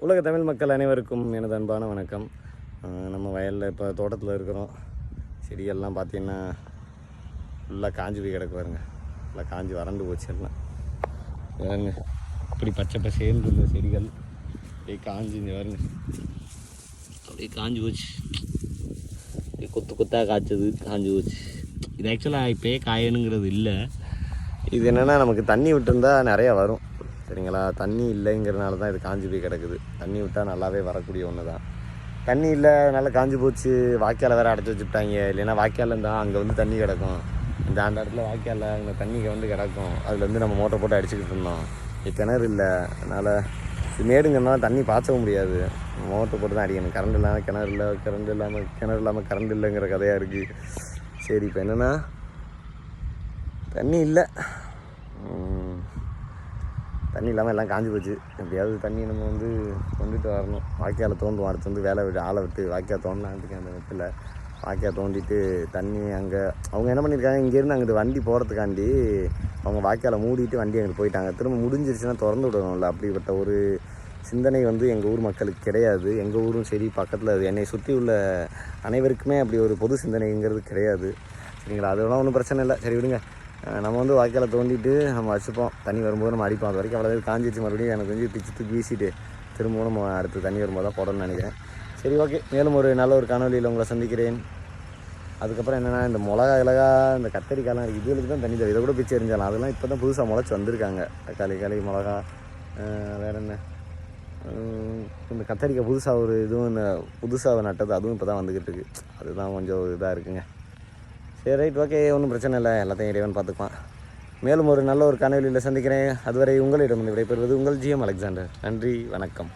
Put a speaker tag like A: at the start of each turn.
A: உலக தமிழ் மக்கள் அனைவருக்கும் எனது அன்பான வணக்கம். நம்ம வயலில் இப்போ தோட்டத்தில் இருக்கிறோம். செடிகள்லாம் பார்த்திங்கன்னா ஃபுல்லாக காஞ்சி போய் கிடக்கு பாருங்க. ஃபுல்லாக காஞ்சி வறண்டு போச்சு எல்லாம் பாருங்க. இப்படி பச்சை பசேன்னு இருந்த செடிகள் அப்படியே காஞ்சி பாருங்க, அப்படியே காஞ்சி போச்சு. அப்படியே கொத்து கொத்தாக காய்ச்சது காஞ்சி போச்சு. இது ஆக்சுவலாக இப்போயே காயணுங்கிறது இல்லை. இது என்னென்னா நமக்கு தண்ணி விட்டுருந்தா நிறையா வரும், சரிங்களா? தண்ணி இல்லைங்கிறனால தான் இது காஞ்சி போய் கிடக்குது. தண்ணி விட்டால் நல்லாவே வரக்கூடிய ஒன்று தான். தண்ணி இல்லை, நல்லா காஞ்சி போச்சு. வாய்க்கால் வேறு அடைச்சி வச்சுட்டாங்க. இல்லைன்னா வாய்க்கால் இருந்தால் அங்கே வந்து தண்ணி கிடக்கும். அந்த இடத்துல வாய்க்காலில் அங்கே தண்ணி வந்து கிடக்கும். அதுலேருந்து நம்ம மோட்டர் போட்டு அடிச்சுக்கிட்டு இருந்தோம். கிணறு இல்லை, அதனால் இது மேடுங்கிறனால தண்ணி பாய்ச்சவும் முடியாது. மோட்டர் போட்டு தான் அடிக்கணும். கரண்ட் இல்லாமல் கிணறு இல்லை, கிணறு இல்லாமல் கரண்ட் இல்லைங்கிற கதையாக இருக்குது. சரி, இப்போ என்னென்னா தண்ணி இல்லை, தண்ணி இல்லாமல் எல்லாம் காஞ்சி போச்சு. எப்படியாவது தண்ணி நம்ம வந்து கொண்டுட்டு வரணும். வாய்க்காலை தோண்டுவோம். அடுத்து வந்து வேலை விட்டு ஆளை விட்டு வாய்க்கால் தோண்டலான்ட்டு அந்த இடத்துல வாய்க்கால் தோண்டிட்டு தண்ணி அங்கே அவங்க என்ன பண்ணியிருக்காங்க, இங்கேருந்து அங்கிட்டு வண்டி போகிறதுக்காண்டி அவங்க வாய்க்காலை மூடிட்டு வண்டி அங்கிட்டு போயிட்டாங்க. திரும்ப முடிஞ்சிருச்சுன்னா திறந்து விடணும்ல. அப்படிப்பட்ட ஒரு சிந்தனை வந்து எங்கள் ஊர் மக்களுக்கு கிடையாது. எங்கள் ஊரும் சரி, பக்கத்தில் என்னை சுற்றி உள்ள அனைவருக்குமே அப்படி ஒரு பொது சிந்தனைங்கிறது கிடையாது, சரிங்களா? அதெல்லாம் ஒன்றும் பிரச்சனை இல்லை. சரி விடுங்க. நம்ம வந்து வாய்க்காலை தோண்டிட்டு நம்ம வச்சுப்போம். தண்ணி வரும்போது நம்ம அடிப்போம். அது வரைக்கும் அவ்வளோ காஞ்சிச்சு. மறுபடியும் எனக்கு கொஞ்சம் பிச்சு வீசிட்டு திரும்பவும் நம்ம அடுத்து தண்ணி வரும்போது தான் போடணும்னு நினைக்கிறேன். சரி, ஓகே. மேலும் ஒரு நல்ல ஒரு காணொலியில் உங்களை சந்திக்கிறேன். அதுக்கப்புறம் என்னென்னா, இந்த மிளகா இந்த கத்தரிக்காய்லாம் இருக்குது. இதுகளுக்கு தான் தண்ணி தேவை. இதை கூட பிச்சு எரிஞ்சாலும் அதெல்லாம் இப்போ தான் புதுசாக முளைச்சி வந்திருக்காங்க. தக்காளி மிளகா, வேறு என்ன, இந்த கத்தரிக்காய் புதுசாக ஒரு இதுவும் இந்த புதுசாக நட்டது அதுவும் இப்போ தான் வந்துக்கிட்டு இருக்குது. அதுதான் கொஞ்சம் இதாக இருக்குங்க. சரி, ரைட், ஓகே. ஒன்றும் பிரச்சனை இல்லை. எல்லாத்தையும் இறைவன் பார்த்துக்குவான். மேலும் ஒரு நல்ல ஒரு காணொலியில் சந்திக்கிறேன். அதுவரை உங்களிடம் விடைபெறுவது உங்கள் GM அலெக்சாண்டர். நன்றி, வணக்கம்.